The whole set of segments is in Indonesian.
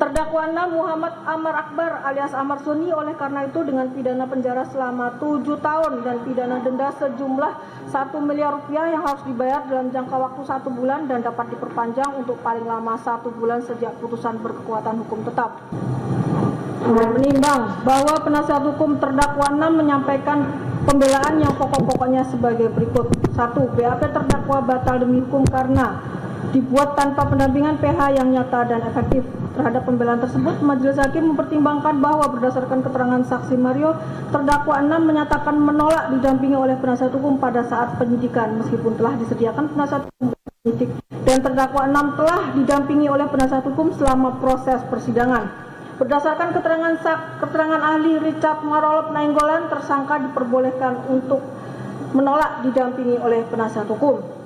Terdakwa 6 Muhammad Amar Akbar alias Amar Suni oleh karena itu dengan pidana penjara selama 7 tahun dan pidana denda sejumlah 1 miliar rupiah yang harus dibayar dalam jangka waktu 1 bulan dan dapat diperpanjang untuk paling lama 1 bulan sejak putusan berkekuatan hukum tetap. Menimbang bahwa penasihat hukum terdakwa 6 menyampaikan pembelaan yang pokok-pokoknya sebagai berikut. 1. BAP terdakwa batal demi hukum karena dibuat tanpa pendampingan PH yang nyata dan efektif. Terhadap pembelaan tersebut, majelis hakim mempertimbangkan bahwa berdasarkan keterangan saksi Mario, terdakwa 6 menyatakan menolak didampingi oleh penasihat hukum pada saat penyidikan meskipun telah disediakan penasihat hukum penyidik, dan terdakwa 6 telah didampingi oleh penasihat hukum selama proses persidangan. Berdasarkan keterangan ahli Richard Marolop Nainggolan, tersangka diperbolehkan untuk menolak didampingi oleh penasihat hukum.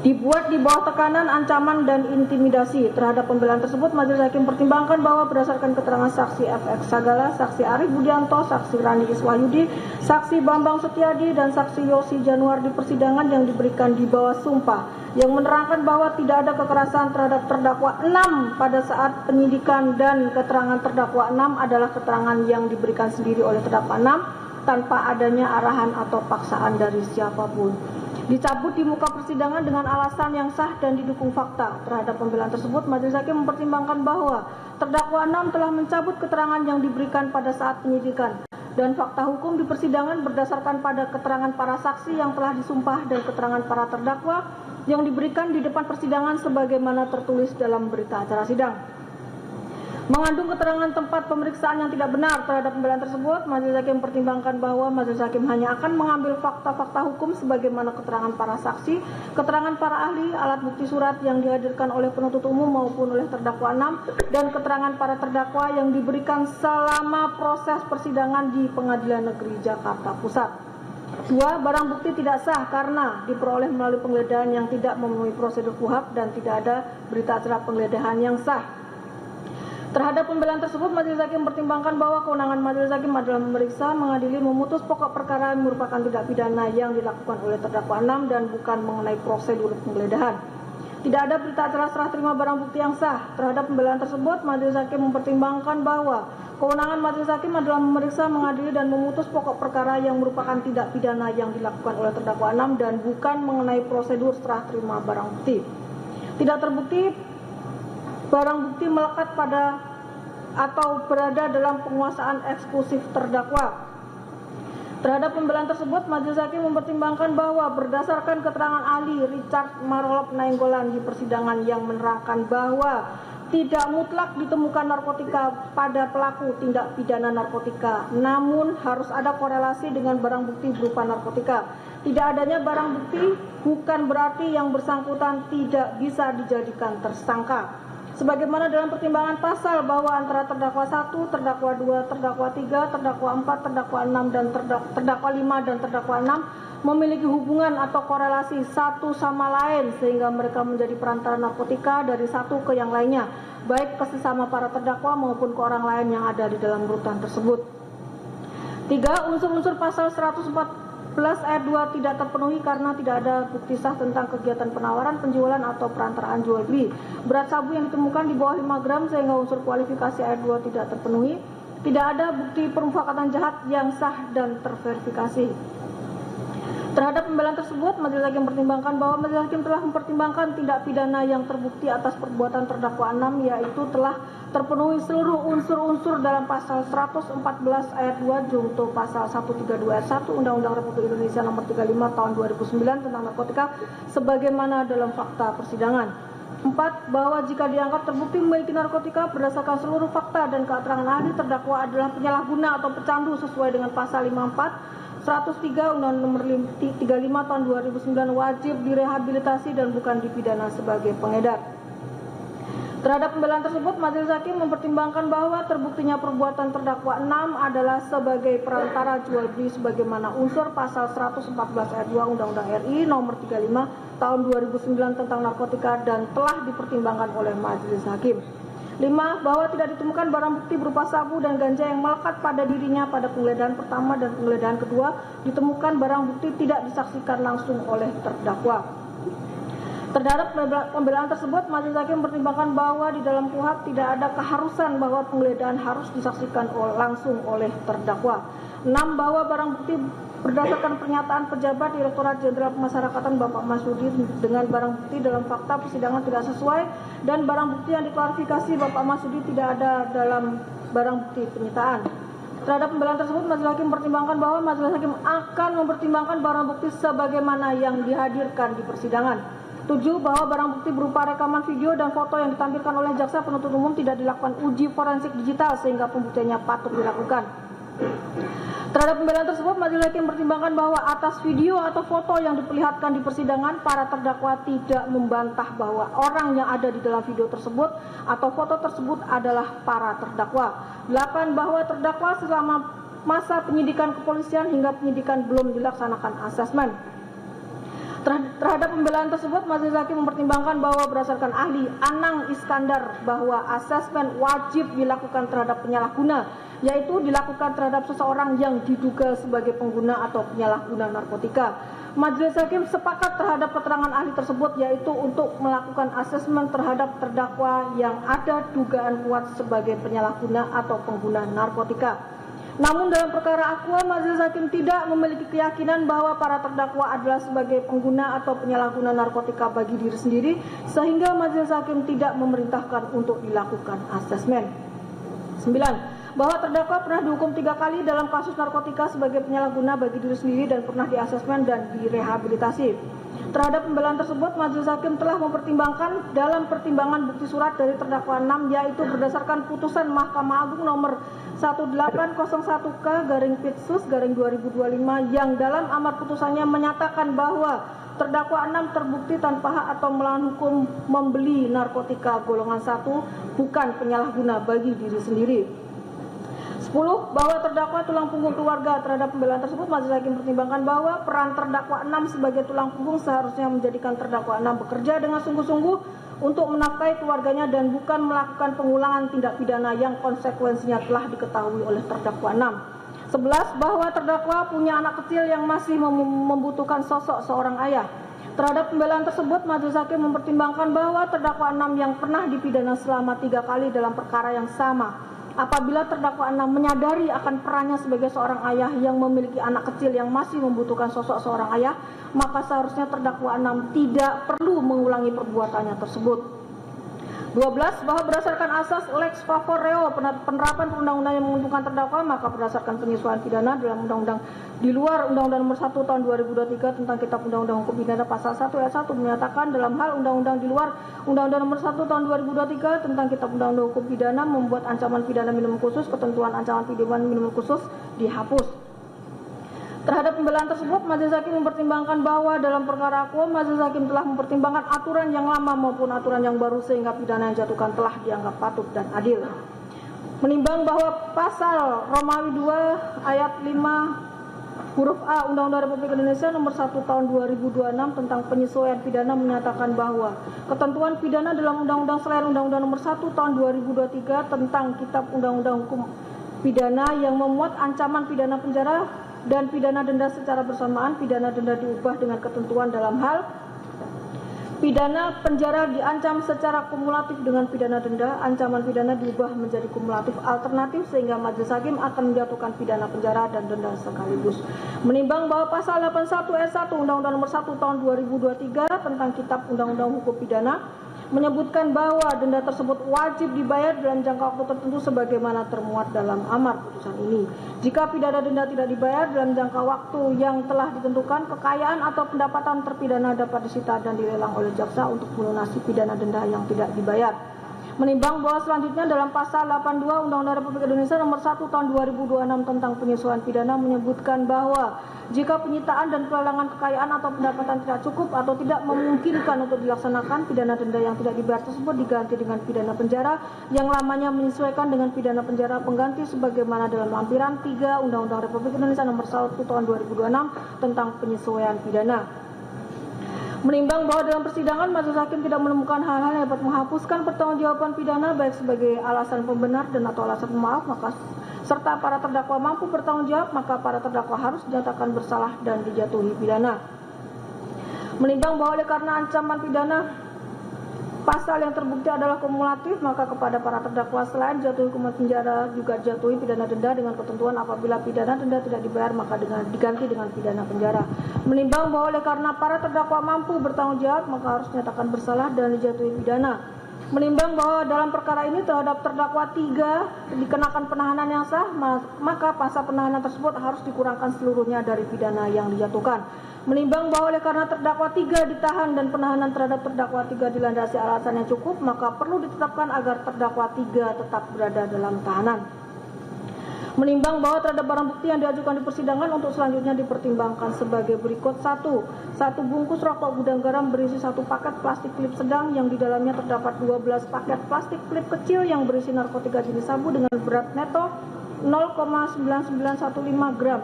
Dibuat di bawah tekanan, ancaman, dan intimidasi. Terhadap pembelaan tersebut, majelis hakim pertimbangkan bahwa berdasarkan keterangan saksi FX Sagala, saksi Arif Budianto, saksi Rani Iswahyudi, saksi Bambang Setiadi, dan saksi Yosi Januar di persidangan yang diberikan di bawah sumpah, yang menerangkan bahwa tidak ada kekerasan terhadap terdakwa 6 pada saat penyidikan, dan keterangan terdakwa 6 adalah keterangan yang diberikan sendiri oleh terdakwa 6 tanpa adanya arahan atau paksaan dari siapapun. Dicabut di muka persidangan dengan alasan yang sah dan didukung fakta. Terhadap pembelaan tersebut, majelis hakim mempertimbangkan bahwa terdakwa 6 telah mencabut keterangan yang diberikan pada saat penyidikan dan fakta hukum di persidangan berdasarkan pada keterangan para saksi yang telah disumpah dan keterangan para terdakwa yang diberikan di depan persidangan sebagaimana tertulis dalam berita acara sidang. Mengandung keterangan tempat pemeriksaan yang tidak benar. Terhadap pembelaan tersebut, majelis hakim mempertimbangkan bahwa majelis hakim hanya akan mengambil fakta-fakta hukum sebagaimana keterangan para saksi, keterangan para ahli, alat bukti surat yang dihadirkan oleh penuntut umum maupun oleh terdakwa 6, dan keterangan para terdakwa yang diberikan selama proses persidangan di Pengadilan Negeri Jakarta Pusat. 2. Barang bukti tidak sah karena diperoleh melalui penggeledahan yang tidak memenuhi prosedur KUHP dan tidak ada berita acara penggeledahan yang sah. Terhadap pembelaan tersebut, majelis hakim mempertimbangkan bahwa kewenangan majelis hakim adalah memeriksa, mengadili, memutus pokok perkara yang merupakan tindak pidana yang dilakukan oleh terdakwa 6 dan bukan mengenai prosedur penggeledahan. Tidak ada berita acara serah terima barang bukti yang sah. Terhadap pembelaan tersebut, majelis hakim mempertimbangkan bahwa kewenangan majelis hakim adalah memeriksa, mengadili, dan memutus pokok perkara yang merupakan tindak pidana yang dilakukan oleh terdakwa 6 dan bukan mengenai prosedur serah terima barang bukti. Tidak terbukti barang bukti melekat pada atau berada dalam penguasaan eksklusif terdakwa. Terhadap pembelaan tersebut, majelis hakim mempertimbangkan bahwa berdasarkan keterangan ahli Richard Marolop Nainggolan di persidangan yang menerangkan bahwa tidak mutlak ditemukan narkotika pada pelaku tindak pidana narkotika, namun harus ada korelasi dengan barang bukti berupa narkotika. Tidak adanya barang bukti bukan berarti yang bersangkutan tidak bisa dijadikan tersangka. Sebagaimana dalam pertimbangan pasal bahwa antara terdakwa 1, terdakwa 2, terdakwa 3, terdakwa 4, terdakwa 6, dan terdakwa 5 dan terdakwa 6 memiliki hubungan atau korelasi satu sama lain sehingga mereka menjadi perantara narkotika dari satu ke yang lainnya, baik ke sesama para terdakwa maupun ke orang lain yang ada di dalam rutan tersebut. 3. Unsur-unsur pasal 114 ayat 2 tidak terpenuhi karena tidak ada bukti sah tentang kegiatan penawaran, penjualan, atau perantaraan jual beli. Berat sabu yang ditemukan di bawah 5 gram sehingga unsur kualifikasi ayat 2 tidak terpenuhi. Tidak ada bukti permufakatan jahat yang sah dan terverifikasi. Terhadap pembelaan tersebut, majelis hakim mempertimbangkan bahwa majelis hakim telah mempertimbangkan tindak pidana yang terbukti atas perbuatan terdakwa 6, yaitu telah terpenuhi seluruh unsur-unsur dalam pasal 114 ayat 2 junto pasal 132 ayat 1 Undang-Undang Republik Indonesia nomor 35 tahun 2009 tentang narkotika sebagaimana dalam fakta persidangan. 4. Bahwa jika dianggap terbukti memiliki narkotika berdasarkan seluruh fakta dan keterangan ahli, terdakwa adalah penyalahguna atau pecandu sesuai dengan pasal 54 103 Undang-Undang Nomor 35 Tahun 2009 wajib direhabilitasi dan bukan dipidana sebagai pengedar. Terhadap pembelaan tersebut, majelis hakim mempertimbangkan bahwa terbuktinya perbuatan terdakwa 6 adalah sebagai perantara jual beli sebagaimana unsur pasal 114 ayat 2 Undang-Undang RI Nomor 35 Tahun 2009 tentang narkotika dan telah dipertimbangkan oleh majelis hakim. 5. Bahwa tidak ditemukan barang bukti berupa sabu dan ganja yang melekat pada dirinya pada penggeledahan pertama dan penggeledahan kedua. Ditemukan barang bukti tidak disaksikan langsung oleh terdakwa. Terhadap pembelaan tersebut, majelis hakim mempertimbangkan bahwa di dalam KUHP tidak ada keharusan bahwa penggeledahan harus disaksikan langsung oleh terdakwa. 6. Bahwa barang bukti berdasarkan pernyataan pejabat Direktorat Jenderal Pemasyarakatan Bapak Marsudi dengan barang bukti dalam fakta persidangan tidak sesuai dan barang bukti yang diklarifikasi Bapak Marsudi tidak ada dalam barang bukti penyitaan. Terhadap pembelaan tersebut, majelis hakim mempertimbangkan bahwa majelis hakim akan mempertimbangkan barang bukti sebagaimana yang dihadirkan di persidangan. 7. Bahwa barang bukti berupa rekaman video dan foto yang ditampilkan oleh jaksa penuntut umum tidak dilakukan uji forensik digital sehingga pembuktiannya patut dilakukan. Terhadap pembelaan tersebut, majelis hakim mempertimbangkan bahwa atas video atau foto yang diperlihatkan di persidangan, para terdakwa tidak membantah bahwa orang yang ada di dalam video tersebut atau foto tersebut adalah para terdakwa. 8. Bahwa terdakwa selama masa penyidikan kepolisian hingga penyidikan belum dilaksanakan asesmen. Terhadap pembelaan tersebut, majelis hakim mempertimbangkan bahwa berdasarkan ahli Anang Iskandar bahwa asesmen wajib dilakukan terhadap penyalahguna, yaitu dilakukan terhadap seseorang yang diduga sebagai pengguna atau penyalahguna narkotika. Majelis hakim sepakat terhadap keterangan ahli tersebut, yaitu untuk melakukan asesmen terhadap terdakwa yang ada dugaan kuat sebagai penyalahguna atau pengguna narkotika. Namun dalam perkara Aqua, majelis hakim tidak memiliki keyakinan bahwa para terdakwa adalah sebagai pengguna atau penyalahguna narkotika bagi diri sendiri, sehingga majelis hakim tidak memerintahkan untuk dilakukan asesmen. 9. Bahwa terdakwa pernah dihukum 3 kali dalam kasus narkotika sebagai penyalahguna bagi diri sendiri dan pernah diasesmen dan direhabilitasi. Terhadap pembelaan tersebut, majelis hakim telah mempertimbangkan dalam pertimbangan bukti surat dari terdakwa 6, yaitu berdasarkan putusan Mahkamah Agung nomor 1801K/Pitsus/2025 yang dalam amar putusannya menyatakan bahwa terdakwa 6 terbukti tanpa hak atau melawan hukum membeli narkotika golongan 1 bukan penyalahguna bagi diri sendiri. 10. Bahwa terdakwa tulang punggung keluarga. Terhadap pembelaan tersebut, majelis hakim mempertimbangkan bahwa peran terdakwa 6 sebagai tulang punggung seharusnya menjadikan terdakwa 6 bekerja dengan sungguh-sungguh untuk menafkahi keluarganya dan bukan melakukan pengulangan tindak pidana yang konsekuensinya telah diketahui oleh terdakwa 6. 11. Bahwa terdakwa punya anak kecil yang masih membutuhkan sosok seorang ayah. Terhadap pembelaan tersebut, majelis hakim mempertimbangkan bahwa terdakwa 6 yang pernah dipidana selama 3 kali dalam perkara yang sama, apabila terdakwa 6 menyadari akan perannya sebagai seorang ayah yang memiliki anak kecil yang masih membutuhkan sosok seorang ayah, maka seharusnya terdakwa 6 tidak perlu mengulangi perbuatannya tersebut. 12. Bahwa berdasarkan asas lex favor reo, penerapan perundang-undangan yang menguntungkan terdakwa, maka berdasarkan penyesuaian pidana dalam undang-undang di luar Undang-Undang Nomor 1 Tahun 2023 tentang Kitab Undang-Undang Hukum Pidana pasal 1 ayat 1 menyatakan dalam hal undang-undang di luar Undang-Undang Nomor 1 Tahun 2023 tentang Kitab Undang-Undang Hukum Pidana membuat ancaman pidana minimum khusus, ketentuan ancaman pidana minimum khusus dihapus. Terhadap pembelaan tersebut, majelis hakim mempertimbangkan bahwa dalam perkara Aqua, majelis hakim telah mempertimbangkan aturan yang lama maupun aturan yang baru sehingga pidana yang dijatuhkan telah dianggap patut dan adil. Menimbang bahwa pasal Romawi 2 ayat 5 huruf A Undang-Undang Republik Indonesia Nomor 1 Tahun 2026 tentang penyesuaian pidana menyatakan bahwa ketentuan pidana dalam undang-undang selain Undang-Undang Nomor 1 Tahun 2023 tentang Kitab Undang-Undang Hukum Pidana yang memuat ancaman pidana penjara dan pidana denda secara bersamaan, pidana denda diubah dengan ketentuan dalam hal pidana penjara diancam secara kumulatif dengan pidana denda, ancaman pidana diubah menjadi kumulatif alternatif sehingga majelis hakim akan menjatuhkan pidana penjara dan denda sekaligus. Menimbang bahwa pasal 81 ayat 1 Undang-Undang Nomor 1 Tahun 2023 tentang Kitab Undang-Undang Hukum Pidana menyebutkan bahwa denda tersebut wajib dibayar dalam jangka waktu tertentu sebagaimana termuat dalam amar putusan ini. Jika pidana denda tidak dibayar dalam jangka waktu yang telah ditentukan, kekayaan atau pendapatan terpidana dapat disita dan dilelang oleh jaksa untuk melunasi pidana denda yang tidak dibayar. Menimbang bahwa selanjutnya dalam pasal 82 Undang-Undang Republik Indonesia Nomor 1 Tahun 2026 tentang penyesuaian pidana menyebutkan bahwa jika penyitaan dan pelelangan kekayaan atau pendapatan tidak cukup atau tidak memungkinkan untuk dilaksanakan, pidana denda yang tidak dibayar tersebut diganti dengan pidana penjara yang lamanya menyesuaikan dengan pidana penjara pengganti sebagaimana dalam lampiran 3 Undang-Undang Republik Indonesia Nomor 1 Tahun 2026 tentang penyesuaian pidana. Menimbang bahwa dalam persidangan majelis hakim tidak menemukan hal-hal yang dapat menghapuskan pertanggungjawaban pidana baik sebagai alasan pembenar dan atau alasan pemaaf, maka serta para terdakwa mampu bertanggung jawab, maka para terdakwa harus dinyatakan bersalah dan dijatuhi pidana. Menimbang bahwa oleh karena ancaman pidana pasal yang terbukti adalah kumulatif, maka kepada para terdakwa selain jatuhi hukuman penjara juga jatuhi pidana denda dengan ketentuan apabila pidana denda tidak dibayar maka diganti dengan pidana penjara. Menimbang bahwa oleh karena para terdakwa mampu bertanggung jawab maka harus dinyatakan bersalah dan dijatuhi pidana. Menimbang bahwa dalam perkara ini terhadap terdakwa 3 dikenakan penahanan yang sah, maka pasal penahanan tersebut harus dikurangkan seluruhnya dari pidana yang dijatuhkan. Menimbang bahwa oleh karena terdakwa 3 ditahan dan penahanan terhadap terdakwa 3 dilandasi alasan yang cukup, maka perlu ditetapkan agar terdakwa 3 tetap berada dalam tahanan. Menimbang bahwa terhadap barang bukti yang diajukan di persidangan untuk selanjutnya dipertimbangkan sebagai berikut. 1. Satu bungkus rokok gudang garam berisi 1 paket plastik klip sedang yang di dalamnya terdapat 12 paket plastik klip kecil yang berisi narkotika jenis sabu dengan berat neto 0,9915 gram.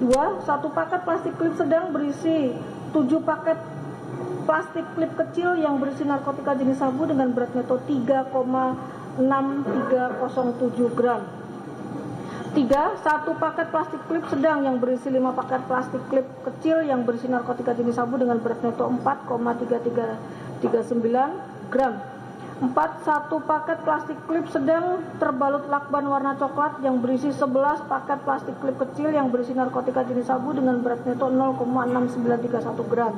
2. 1 paket plastik klip sedang berisi 7 paket plastik klip kecil yang berisi narkotika jenis sabu dengan berat neto 3,6307 gram. 3. 1 paket plastik klip sedang yang berisi 5 paket plastik klip kecil yang berisi narkotika jenis sabu dengan berat neto 4,3339 gram. 4. 1 paket plastik klip sedang terbalut lakban warna coklat yang berisi 11 paket plastik klip kecil yang berisi narkotika jenis sabu dengan berat neto 0,6931 gram.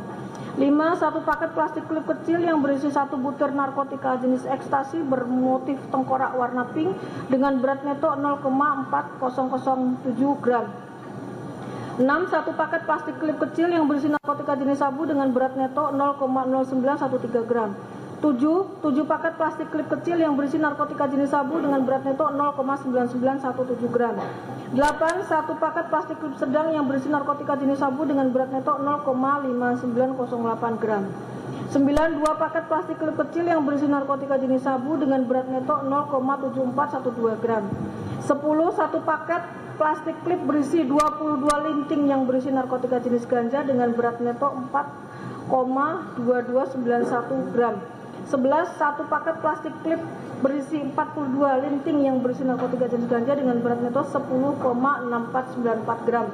5. 1 paket plastik klip kecil yang berisi 1 butir narkotika jenis ekstasi bermotif tengkorak warna pink dengan berat neto 0,4007 gram. 6. 1 paket plastik klip kecil yang berisi narkotika jenis sabu dengan berat neto 0,0913 gram. 7 paket plastik klip kecil yang berisi narkotika jenis sabu dengan berat neto 0,9917 gram. 8. 1 paket plastik klip sedang yang berisi narkotika jenis sabu dengan berat neto 0,5908 gram. 9. 2 paket plastik klip kecil yang berisi narkotika jenis sabu dengan berat neto 0,7412 gram. 10. 1 paket plastik klip berisi 22 linting yang berisi narkotika jenis ganja dengan berat neto 4,2291 gram. 11. 1 paket plastik klip berisi 42 linting yang berisi narkotika jenis ganja dengan berat neto 10,6494 gram.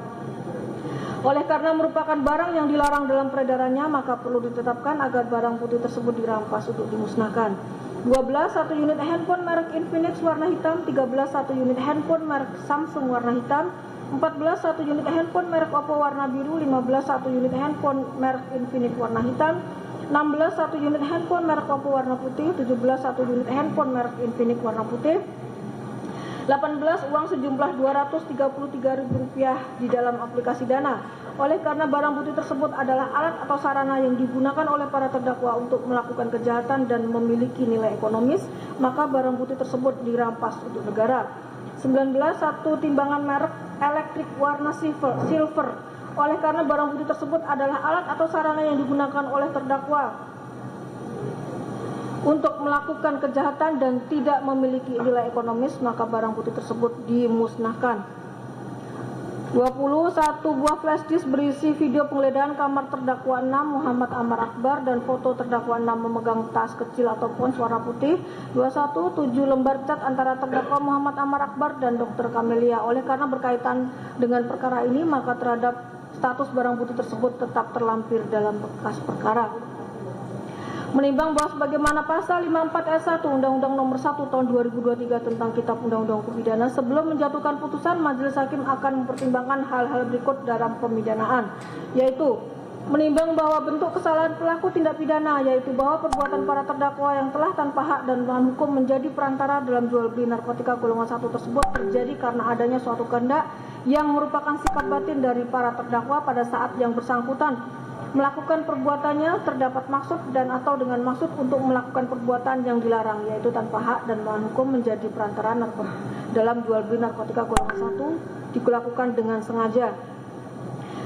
Oleh karena merupakan barang yang dilarang dalam peredarannya, maka perlu ditetapkan agar barang putih tersebut dirampas untuk dimusnahkan. 12. 1 unit handphone merek Infinix warna hitam. 13. 1 unit handphone merek Samsung warna hitam. 14. 1 unit handphone merek Oppo warna biru. 15. 1 unit handphone merek Infinix warna hitam. 16. 1 unit handphone merek Oppo warna putih. 17. 1 unit handphone merek Infinix warna putih. 18. Uang sejumlah Rp233.000 di dalam aplikasi Dana. Oleh karena barang bukti tersebut adalah alat atau sarana yang digunakan oleh para terdakwa untuk melakukan kejahatan dan memiliki nilai ekonomis, maka barang bukti tersebut dirampas untuk negara. 19. 1 timbangan merek elektrik warna silver. Oleh karena barang bukti tersebut adalah alat atau sarana yang digunakan oleh terdakwa untuk melakukan kejahatan dan tidak memiliki nilai ekonomis, maka barang bukti tersebut dimusnahkan. 20. 1 buah flash disk berisi video penggeledahan kamar terdakwa 6 Muhammad Amar Akbar dan foto terdakwa 6 memegang tas kecil atau pons warna putih. 21. 7 lembar cat antara terdakwa Muhammad Amar Akbar dan Dr. Kamelia. Oleh karena berkaitan dengan perkara ini, maka terhadap status barang bukti tersebut tetap terlampir dalam berkas perkara. Menimbang bahwa sebagaimana pasal 54 ayat 1 Undang-Undang Nomor 1 Tahun 2023 tentang Kitab Undang-Undang Hukum Pidana, sebelum menjatuhkan putusan, majelis hakim akan mempertimbangkan hal-hal berikut dalam pemidanaan, yaitu menimbang bahwa bentuk kesalahan pelaku tindak pidana, yaitu bahwa perbuatan para terdakwa yang telah tanpa hak dan melawan hukum menjadi perantara dalam jual beli narkotika golongan 1 tersebut terjadi karena adanya suatu kehendak yang merupakan sikap batin dari para terdakwa pada saat yang bersangkutan melakukan perbuatannya terdapat maksud dan atau dengan maksud untuk melakukan perbuatan yang dilarang, yaitu tanpa hak dan melawan hukum menjadi perantara dalam jual beli narkotika golongan 1 dilakukan dengan sengaja.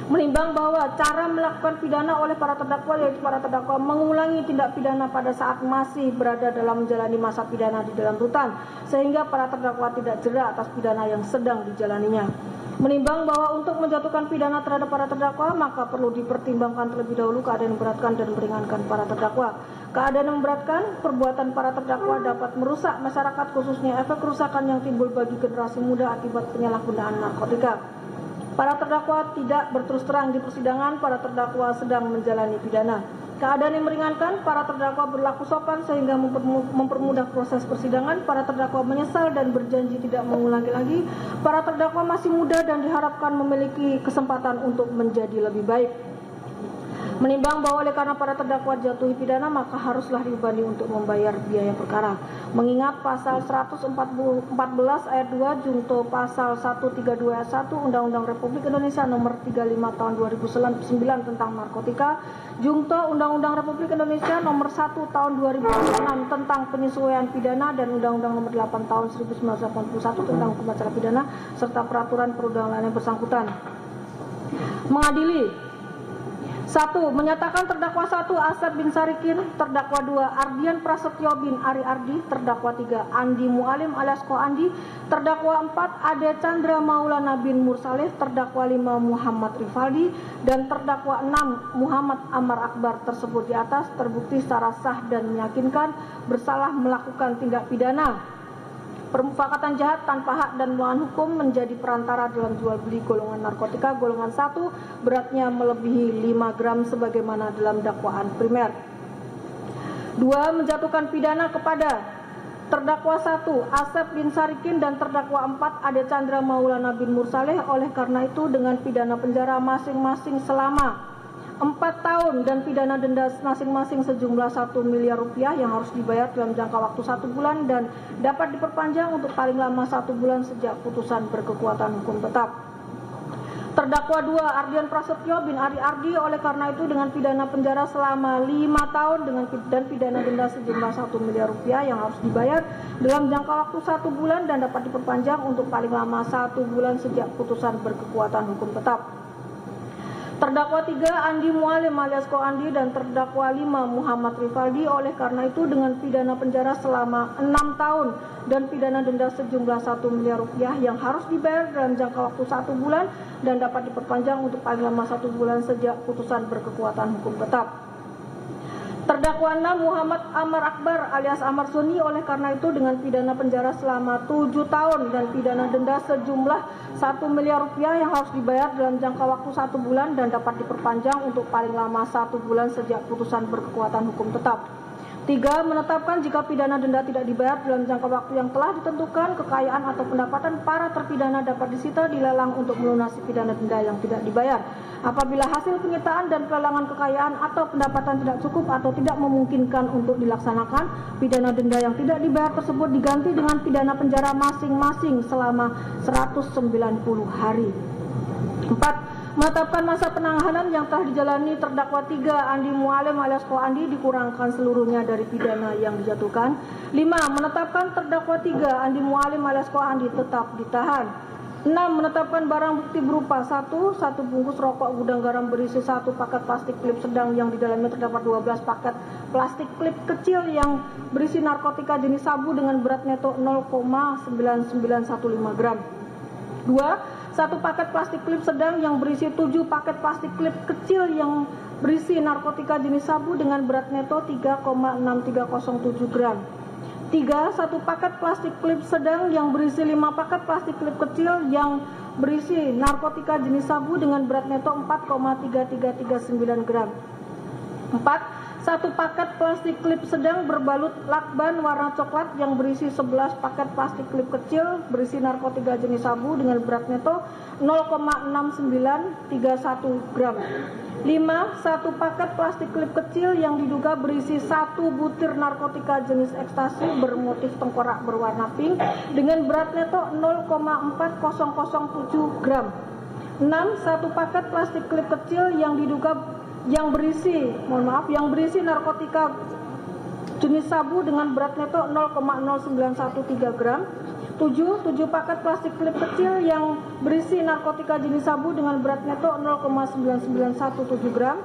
Menimbang bahwa cara melakukan pidana oleh para terdakwa, yaitu para terdakwa mengulangi tindak pidana pada saat masih berada dalam menjalani masa pidana di dalam rutan, sehingga para terdakwa tidak jera atas pidana yang sedang dijalaninya. Menimbang bahwa untuk menjatuhkan pidana terhadap para terdakwa, maka perlu dipertimbangkan terlebih dahulu keadaan yang memberatkan dan meringankan para terdakwa. Keadaan yang memberatkan, perbuatan para terdakwa dapat merusak masyarakat, khususnya efek kerusakan yang timbul bagi generasi muda akibat penyalahgunaan narkotika. Para terdakwa tidak berterus terang di persidangan, para terdakwa sedang menjalani pidana. Keadaan yang meringankan, para terdakwa berlaku sopan sehingga mempermudah proses persidangan. Para terdakwa menyesal dan berjanji tidak mengulangi lagi. Para terdakwa masih muda dan diharapkan memiliki kesempatan untuk menjadi lebih baik. Menimbang bahwa oleh karena para terdakwa jatuhi pidana, maka haruslah dibebani untuk membayar biaya perkara. Mengingat pasal 114 ayat 2 junto pasal 132 ayat 1 Undang-Undang Republik Indonesia nomor 35 tahun 2009 tentang narkotika, junto Undang-Undang Republik Indonesia nomor 1 tahun 2006 tentang penyesuaian pidana dan Undang-Undang nomor 8 tahun 1981 tentang hukum acara pidana serta peraturan perundangan yang bersangkutan. Mengadili: 1. Menyatakan terdakwa 1 Asep bin Sarikin, terdakwa 2 Ardian Prasetyo bin Ari Ardi, terdakwa 3 Andi Mualim alias Ko Andi, terdakwa 4 Ade Chandra Maulana bin Mursaleh, terdakwa 5 Muhammad Rifaldi, dan terdakwa 6 Muhammad Amar Akbar tersebut di atas terbukti secara sah dan meyakinkan bersalah melakukan tindak pidana permufakatan jahat tanpa hak dan melawan hukum menjadi perantara dalam jual beli golongan narkotika golongan 1 beratnya melebihi 5 gram sebagaimana dalam dakwaan primer. 2. Menjatuhkan pidana kepada terdakwa 1 Asep bin Sarikin dan terdakwa 4 Ade Chandra Maulana bin Mursaleh oleh karena itu dengan pidana penjara masing-masing selama 4 tahun dan pidana denda masing-masing sejumlah 1 miliar rupiah yang harus dibayar dalam jangka waktu 1 bulan dan dapat diperpanjang untuk paling lama 1 bulan sejak putusan berkekuatan hukum tetap. Terdakwa 2 Ardian Prasetyo bin Ari Ardi oleh karena itu dengan pidana penjara selama 5 tahun dan pidana denda sejumlah 1 miliar rupiah yang harus dibayar dalam jangka waktu 1 bulan dan dapat diperpanjang untuk paling lama 1 bulan sejak putusan berkekuatan hukum tetap. Terdakwa 3 Andi Mualim alias Ko Andi dan terdakwa 5 Muhammad Rifaldi oleh karena itu dengan pidana penjara selama 6 tahun dan pidana denda sejumlah 1 miliar rupiah yang harus dibayar dalam jangka waktu 1 bulan dan dapat diperpanjang untuk paling lama 1 bulan sejak putusan berkekuatan hukum tetap. Terdakwa 6 Muhammad Amar Akbar alias Amar Suni oleh karena itu dengan pidana penjara selama 7 tahun dan pidana denda sejumlah 1 miliar rupiah yang harus dibayar dalam jangka waktu 1 bulan dan dapat diperpanjang untuk paling lama 1 bulan sejak putusan berkekuatan hukum tetap. 3. Menetapkan jika pidana denda tidak dibayar dalam jangka waktu yang telah ditentukan, kekayaan atau pendapatan para terpidana dapat disita dilelang untuk melunasi pidana denda yang tidak dibayar. Apabila hasil penyitaan dan pelelangan kekayaan atau pendapatan tidak cukup atau tidak memungkinkan untuk dilaksanakan, pidana denda yang tidak dibayar tersebut diganti dengan pidana penjara masing-masing selama 190 hari. 4. Menetapkan masa penahanan yang telah dijalani terdakwa 3 Andi Mualim alias Ko Andi dikurangkan seluruhnya dari pidana yang dijatuhkan. 5. Menetapkan terdakwa 3 Andi Mualim alias Ko Andi tetap ditahan. 6. Menetapkan barang bukti berupa 1 bungkus rokok gudang garam berisi 1 paket plastik klip sedang yang di dalamnya terdapat 12 paket plastik klip kecil yang berisi narkotika jenis sabu dengan berat neto 0,9915 gram. 2. 1 paket plastik klip sedang yang berisi 7 paket plastik klip kecil yang berisi narkotika jenis sabu dengan berat neto 3,6307 gram. 3. 1 paket plastik klip sedang yang berisi 5 paket plastik klip kecil yang berisi narkotika jenis sabu dengan berat neto 4,3339 gram. 4. 1 paket plastik klip sedang berbalut lakban warna coklat yang berisi 11 paket plastik klip kecil berisi narkotika jenis sabu dengan berat neto 0,6931 gram. 5. 1 paket plastik klip kecil yang diduga berisi 1 butir narkotika jenis ekstasi bermotif tengkorak berwarna pink dengan berat neto 0,4007 gram. 6. 1 paket plastik klip kecil yang berisi narkotika jenis sabu dengan berat neto 0,0913 gram. 7 paket plastik klip kecil yang berisi narkotika jenis sabu dengan berat neto 0,9917 gram.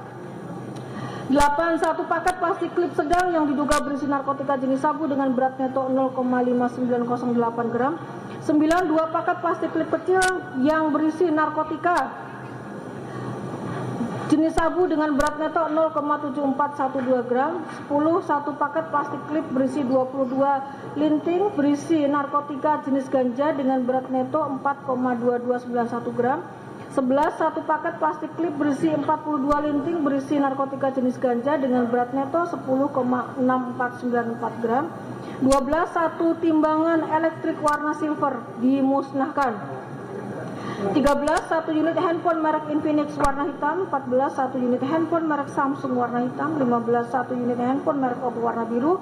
8. 1 paket plastik klip sedang yang diduga berisi narkotika jenis sabu dengan berat neto 0,5908 gram. 9. 2 paket plastik klip kecil yang berisi narkotika jenis sabu dengan berat neto 0,7412 gram. 10. 1 paket plastik klip berisi 22 linting berisi narkotika jenis ganja dengan berat neto 4,2291 gram. 11. Satu paket plastik klip berisi 42 linting berisi narkotika jenis ganja dengan berat neto 10,6494 gram. 12. Satu timbangan elektrik warna silver dimusnahkan. 13. Satu unit handphone merek Infinix warna hitam. 14. Satu unit handphone merek Samsung warna hitam. 15. Satu unit handphone merek Oppo warna biru.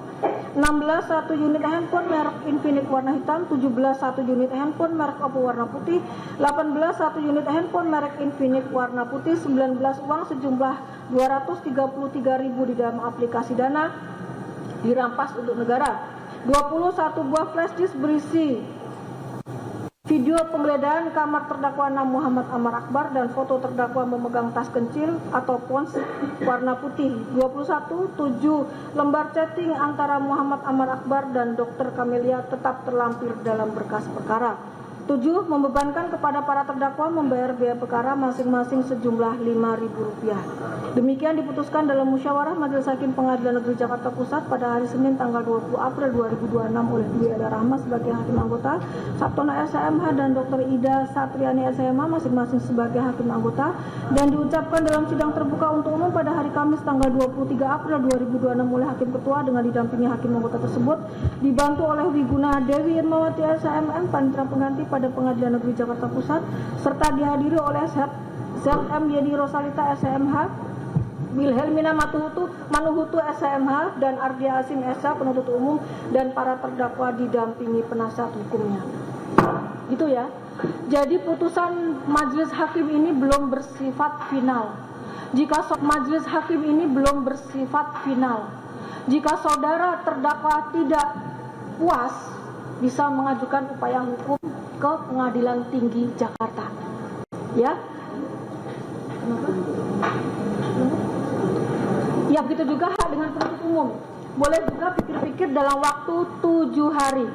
16. Satu unit handphone merek Infinix warna hitam. 17. Satu unit handphone merek Oppo warna putih. 18. Satu unit handphone merek Infinix warna putih. 19. Uang sejumlah 233.000 di dalam aplikasi Dana dirampas untuk negara. 20. Satu buah flash disk berisi video penggeledahan kamar terdakwa Muhammad Amar Akbar dan foto terdakwa memegang tas kencil atau pons warna putih. 21. 7 lembar chatting antara Muhammad Amar Akbar dan Dr. Kamelia tetap terlampir dalam berkas perkara. 7. Membebankan kepada para terdakwa membayar biaya perkara masing-masing sejumlah Rp5.000. Demikian diputuskan dalam musyawarah Majelis Hakim Pengadilan Negeri Jakarta Pusat pada hari Senin tanggal 20 April 2026 oleh Dwi Eda Rahma sebagai hakim anggota, Sabtono SMH dan Dr. Ida Satriani SMH masing-masing sebagai hakim anggota, dan diucapkan dalam sidang terbuka untuk umum pada hari Kamis tanggal 23 April 2026 oleh Hakim Ketua dengan didampingi hakim anggota tersebut, dibantu oleh Wiguna Dewi Irmawati SMM Panitra Pengganti pada Pengadilan Negeri Jakarta Pusat, serta dihadiri oleh ZM Yedi Rosalita SMH, Wilhelmina Manuhutu SMH, dan Ardia Asim SH penuntut umum, dan para terdakwa didampingi penasihat hukumnya. Gitu ya. Jadi putusan majelis hakim ini belum bersifat final. Majelis hakim ini belum bersifat final. Jika saudara terdakwa tidak puas, bisa mengajukan upaya hukum ke Pengadilan Tinggi Jakarta. Ya. Ya, begitu juga hak dengan penuntut umum. Boleh juga pikir-pikir dalam waktu 7 hari.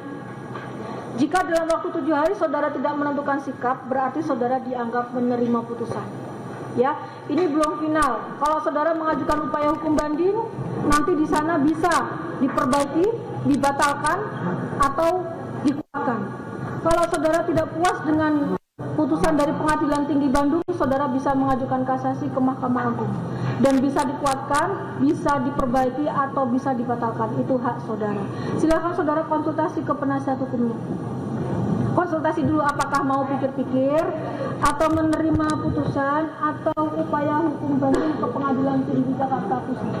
Jika dalam waktu 7 hari saudara tidak menentukan sikap, berarti saudara dianggap menerima putusan. Ya, ini belum final. Kalau saudara mengajukan upaya hukum banding, nanti di sana bisa diperbaiki, dibatalkan, atau dikuatkan. Kalau saudara tidak puas dengan putusan dari Pengadilan Tinggi Bandung, saudara bisa mengajukan kasasi ke Mahkamah Agung dan bisa dikuatkan, bisa diperbaiki, atau bisa dibatalkan. Itu hak saudara. Silakan saudara konsultasi ke penasihat hukumnya. Konsultasi dulu apakah mau pikir-pikir atau menerima putusan atau upaya hukum banding ke Pengadilan Tinggi Jakarta Pusat.